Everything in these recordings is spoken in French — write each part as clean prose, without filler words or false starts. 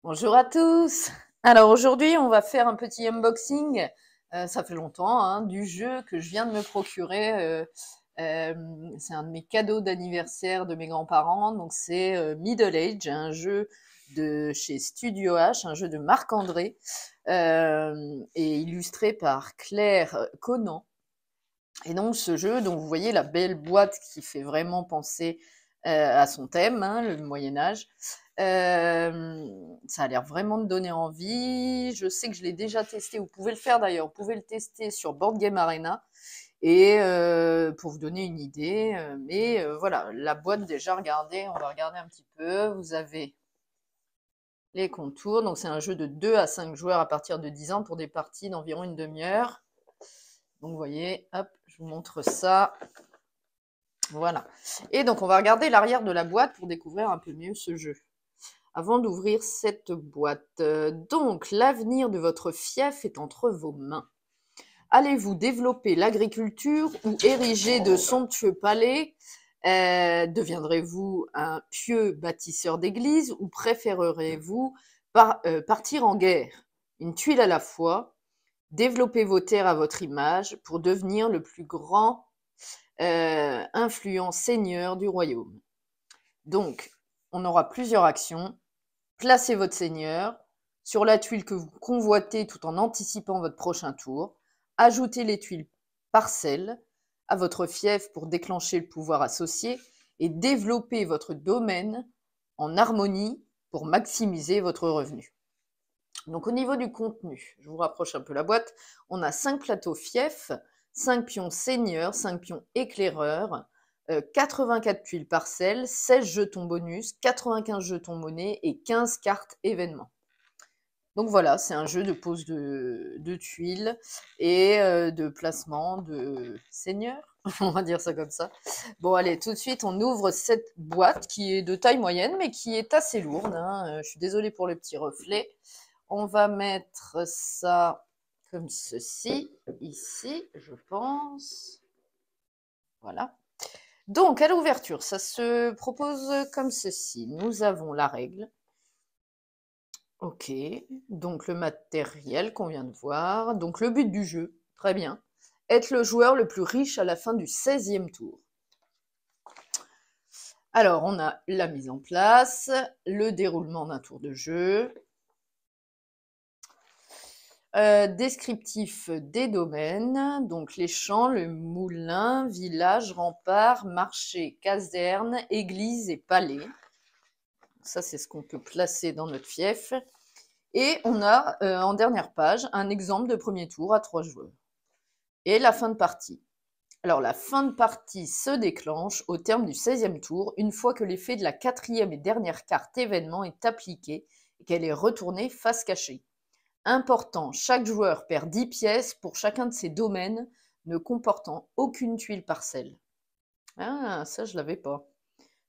Bonjour à tous. Alors aujourd'hui, on va faire un petit unboxing. Ça fait longtemps, hein, du jeu que je viens de me procurer. C'est un de mes cadeaux d'anniversaire de mes grands-parents. Donc c'est Middle Age, un jeu de chez Studio H, un jeu de Marc-André, et illustré par Claire Conan. Et donc ce jeu, donc vous voyez la belle boîte qui fait vraiment penser à son thème, hein, le Moyen Âge. Ça a l'air vraiment de donner envie. Je sais que je l'ai déjà testé. Vous pouvez le faire d'ailleurs. Vous pouvez le tester sur Board Game Arena. Et pour vous donner une idée, voilà, la boîte déjà, regardez, on va regarder un petit peu. Vous avez les contours. Donc c'est un jeu de 2 à 5 joueurs à partir de 10 ans pour des parties d'environ une demi-heure. Donc vous voyez, hop, je vous montre ça. Voilà. Et donc on va regarder l'arrière de la boîte pour découvrir un peu mieux ce jeu. Avant d'ouvrir cette boîte. Donc, l'avenir de votre fief est entre vos mains. Allez-vous développer l'agriculture ou ériger de somptueux palais? Deviendrez-vous un pieux bâtisseur d'églises ou préférerez-vous partir en guerre? Une tuile à la fois. Développez vos terres à votre image pour devenir le plus grand influent seigneur du royaume. Donc, on aura plusieurs actions. Placez votre seigneur sur la tuile que vous convoitez tout en anticipant votre prochain tour. Ajoutez les tuiles parcelles à votre fief pour déclencher le pouvoir associé et développez votre domaine en harmonie pour maximiser votre revenu. Donc au niveau du contenu, je vous rapproche un peu la boîte, on a 5 plateaux fief, 5 pions seigneurs, 5 pions éclaireurs, 84 tuiles parcelles, 16 jetons bonus, 95 jetons monnaie et 15 cartes événements. Donc voilà, c'est un jeu de pose de tuiles et de placement de seigneurs, on va dire ça comme ça. Bon allez, tout de suite on ouvre cette boîte qui est de taille moyenne mais qui est assez lourde, hein. Je suis désolée pour le petit reflet. On va mettre ça comme ceci, ici, je pense. Voilà. Donc, à l'ouverture, ça se propose comme ceci. Nous avons la règle. Ok. Donc, le matériel qu'on vient de voir. Donc, le but du jeu. Très bien. Être le joueur le plus riche à la fin du 16e tour. Alors, on a la mise en place, le déroulement d'un tour de jeu, descriptif des domaines, donc les champs, le moulin, village, rempart, marché, caserne, église et palais. Ça, c'est ce qu'on peut placer dans notre fief. Et on a, en dernière page, un exemple de premier tour à 3 joueurs. Et la fin de partie. Alors, la fin de partie se déclenche au terme du 16e tour, une fois que l'effet de la 4e et dernière carte événement est appliqué et qu'elle est retournée face cachée. Important, chaque joueur perd 10 pièces pour chacun de ses domaines ne comportant aucune tuile parcelle. Ah, ça je l'avais pas.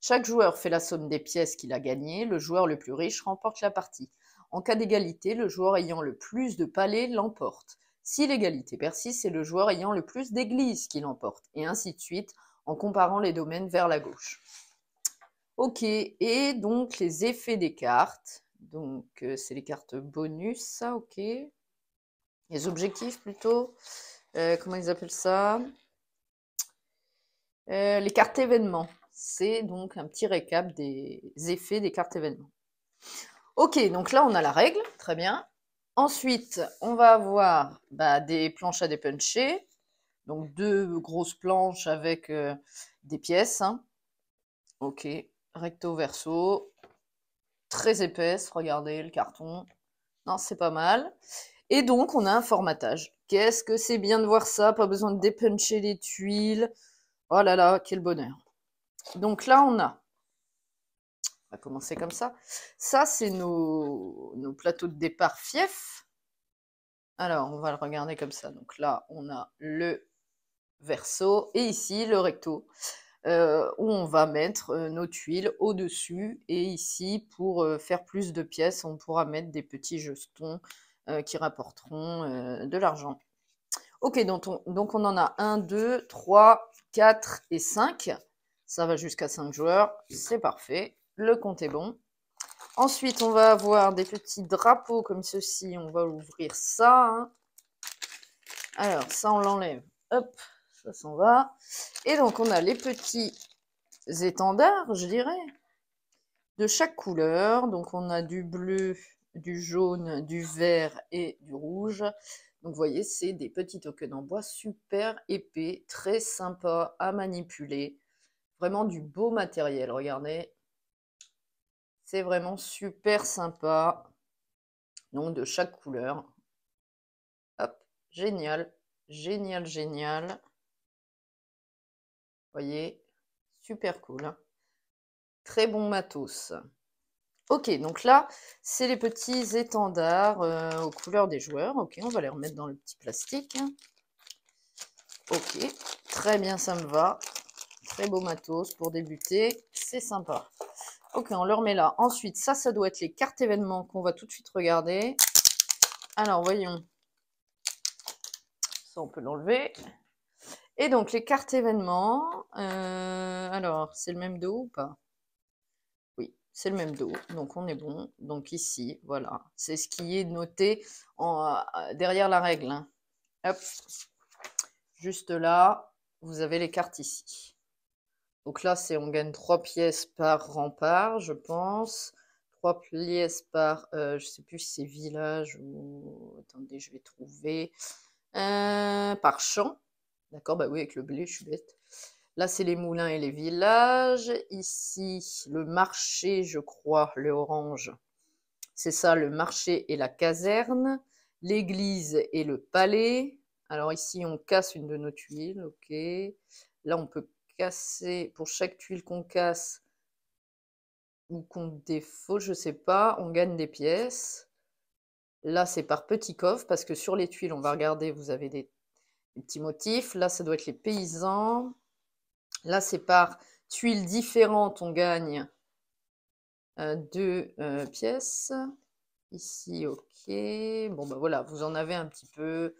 Chaque joueur fait la somme des pièces qu'il a gagnées, le joueur le plus riche remporte la partie. En cas d'égalité, le joueur ayant le plus de palais l'emporte. Si l'égalité persiste, c'est le joueur ayant le plus d'églises qui l'emporte, et ainsi de suite, en comparant les domaines vers la gauche. Ok, et donc les effets des cartes. Donc c'est les cartes bonus, ça, ok. Les objectifs plutôt. Comment ils appellent ça? Les cartes événements. C'est donc un petit récap des effets des cartes événements. Ok, donc là on a la règle, très bien. Ensuite, on va avoir des planches à dépuncher. Donc 2 grosses planches avec des pièces, hein. Ok, recto verso. Très épaisse, regardez le carton. Non, c'est pas mal. Et donc, on a un formatage. Qu'est-ce que c'est bien de voir ça, pas besoin de dépuncher les tuiles. Oh là là, quel bonheur. Donc là, on va commencer comme ça. Ça, c'est nos plateaux de départ fief. Alors, on va le regarder comme ça. Donc là, on a le verso et ici, le recto. Où on va mettre nos tuiles au-dessus. Et ici, pour faire plus de pièces, on pourra mettre des petits jetons qui rapporteront de l'argent. Ok, donc on en a 1, 2, 3, 4 et 5. Ça va jusqu'à 5 joueurs. C'est parfait. Le compte est bon. Ensuite, on va avoir des petits drapeaux comme ceci. On va ouvrir ça, hein. Alors, ça, on l'enlève. Hop, ça s'en va. Et donc, on a les petits étendards, je dirais, de chaque couleur. Donc, on a du bleu, du jaune, du vert et du rouge. Donc, vous voyez, c'est des petits tokens en bois super épais, très sympa à manipuler. Vraiment du beau matériel, regardez. C'est vraiment super sympa. Donc, de chaque couleur. Hop, génial, génial, génial. Vous voyez, super cool, hein. Très bon matos. Ok, donc là, c'est les petits étendards aux couleurs des joueurs. Ok, on va les remettre dans le petit plastique. Ok, très bien, ça me va. Très beau matos pour débuter, c'est sympa. Ok, on le remet là. Ensuite, ça doit être les cartes événements qu'on va tout de suite regarder. Alors, voyons. Ça, on peut l'enlever. Et donc, les cartes événements. Alors, c'est le même dos ou pas? Oui, c'est le même dos. Donc, on est bon. Donc, ici, voilà. C'est ce qui est noté derrière la règle, hein. Hop. Juste là, vous avez les cartes ici. Donc là, on gagne 3 pièces par rempart, je pense. 3 pièces par, je sais plus si c'est village ou... Attendez, je vais trouver. Par champ. D'accord, bah oui, avec le blé, je suis bête. Là, c'est les moulins et les villages. Ici, le marché, je crois, le orange. C'est ça, le marché et la caserne. L'église et le palais. Alors ici, on casse une de nos tuiles, ok. Là, on peut casser, pour chaque tuile qu'on casse ou qu'on défausse, je sais pas, on gagne des pièces. Là, c'est par petit coffre, parce que sur les tuiles, on va regarder, vous avez des petits motifs. Là, ça doit être les paysans. Là, c'est par tuiles différentes, on gagne 2 pièces. Ici, ok. Bon, bah voilà, vous en avez un petit peu.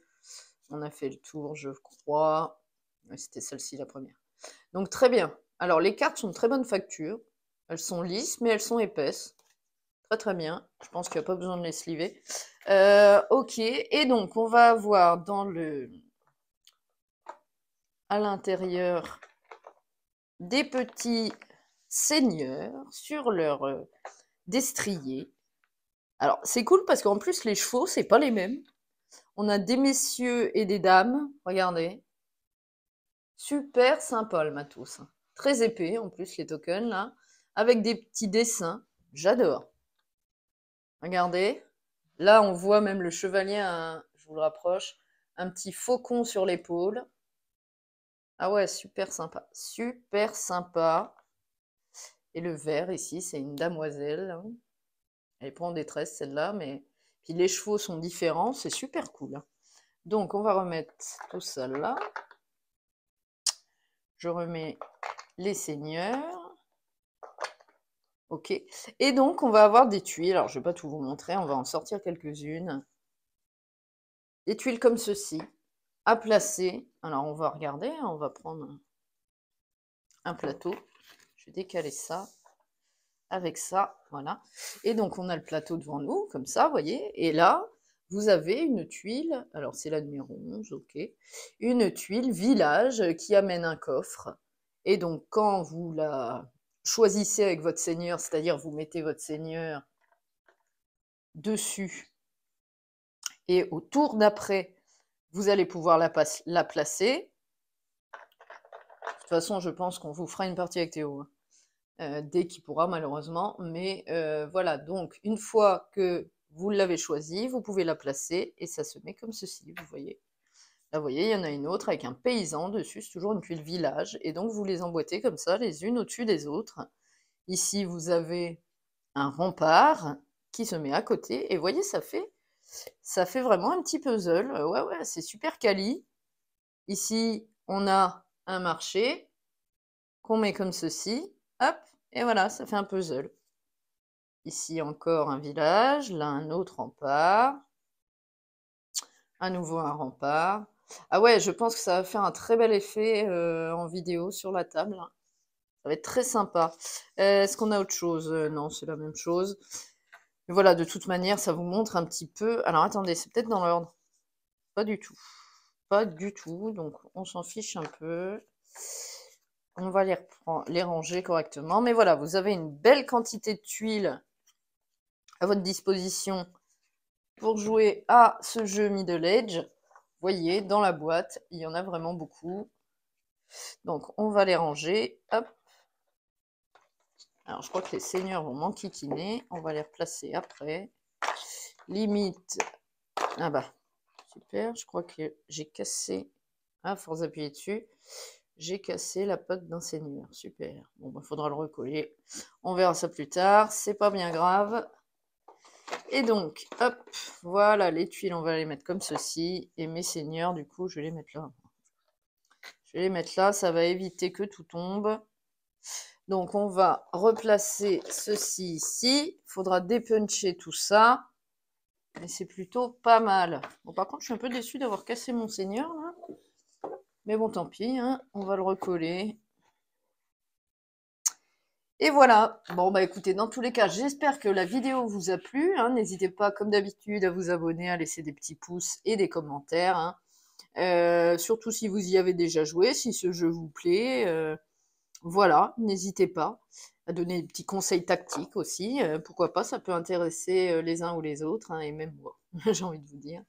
On a fait le tour, je crois. C'était celle-ci la première. Donc, très bien. Alors, les cartes sont de très bonne facture. Elles sont lisses, mais elles sont épaisses. Très, très bien. Je pense qu'il n'y a pas besoin de les sliver. Ok. Et donc, on va avoir à l'intérieur des petits seigneurs sur leur destrier. Alors, c'est cool parce qu'en plus, les chevaux, c'est pas les mêmes. On a des messieurs et des dames. Regardez. Super sympa le matos. Très épais en plus les tokens là. Avec des petits dessins. J'adore. Regardez. Là on voit même le chevalier, je vous le rapproche, un petit faucon sur l'épaule. Ah ouais, super sympa. Super sympa. Et le vert ici, c'est une damoiselle, hein. Elle est pas en détresse celle-là, mais... Puis les chevaux sont différents, c'est super cool. Donc on va remettre tout ça là. Je remets les seigneurs. Ok. Et donc, on va avoir des tuiles. Alors, je ne vais pas tout vous montrer. On va en sortir quelques-unes. Des tuiles comme ceci, à placer. Alors, on va regarder. On va prendre un plateau. Je vais décaler ça avec ça. Voilà. Et donc, on a le plateau devant nous, comme ça, vous voyez. Et là, vous avez une tuile. Alors, c'est la numéro 11, ok. Une tuile village qui amène un coffre. Et donc, quand vous la choisissez avec votre seigneur, c'est-à-dire vous mettez votre seigneur dessus et au tour d'après, vous allez pouvoir la placer. De toute façon, je pense qu'on vous fera une partie avec Théo, dès qu'il pourra malheureusement. Mais voilà, donc une fois que vous l'avez choisi, vous pouvez la placer et ça se met comme ceci, vous voyez. Là, vous voyez, il y en a une autre avec un paysan dessus, c'est toujours une tuile village. Et donc, vous les emboîtez comme ça, les unes au-dessus des autres. Ici, vous avez un rempart qui se met à côté. Et vous voyez, ça fait vraiment un petit puzzle. Ouais, ouais, c'est super quali. Ici, on a un marché qu'on met comme ceci. Hop, et voilà, ça fait un puzzle. Ici, encore un village. Là, un autre rempart. À nouveau un rempart. Ah ouais, je pense que ça va faire un très bel effet en vidéo sur la table. Ça va être très sympa. Est-ce qu'on a autre chose? Non, c'est la même chose. Mais voilà, de toute manière, ça vous montre un petit peu. Alors attendez, c'est peut-être dans l'ordre. Pas du tout. Pas du tout. Donc on s'en fiche un peu. On va les ranger correctement. Mais voilà, vous avez une belle quantité de tuiles à votre disposition pour jouer à ce jeu Middle Age. Vous voyez, dans la boîte, il y en a vraiment beaucoup. Donc on va les ranger. Hop. Alors je crois que les seigneurs vont m'enquiquiner. On va les replacer après. Limite. Ah bah, super. Je crois que j'ai cassé. Ah, force d'appuyer dessus. J'ai cassé la pote d'un seigneur. Super. Bon, bah, faudra le recoller. On verra ça plus tard. C'est pas bien grave. Et donc, hop, voilà, les tuiles, on va les mettre comme ceci. Et mes seigneurs, du coup, je vais les mettre là. Je vais les mettre là, ça va éviter que tout tombe. Donc, on va replacer ceci ici. Il faudra dépuncher tout ça. Mais c'est plutôt pas mal. Bon, par contre, je suis un peu déçue d'avoir cassé mon seigneur, là. Mais bon, tant pis, hein, on va le recoller. Et voilà. Bon, bah écoutez, dans tous les cas, j'espère que la vidéo vous a plu. Hein. N'hésitez pas, comme d'habitude, à vous abonner, à laisser des petits pouces et des commentaires. Hein. Surtout si vous y avez déjà joué, si ce jeu vous plaît. Voilà, n'hésitez pas à donner des petits conseils tactiques aussi. Pourquoi pas, ça peut intéresser les uns ou les autres, hein, et même moi, j'ai envie de vous dire.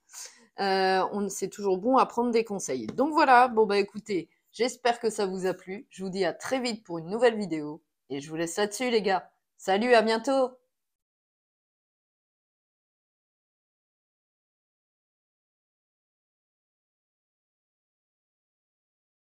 C'est toujours bon à prendre des conseils. Donc voilà, bon bah écoutez, j'espère que ça vous a plu. Je vous dis à très vite pour une nouvelle vidéo. Et je vous laisse là-dessus les gars. Salut, à bientôt!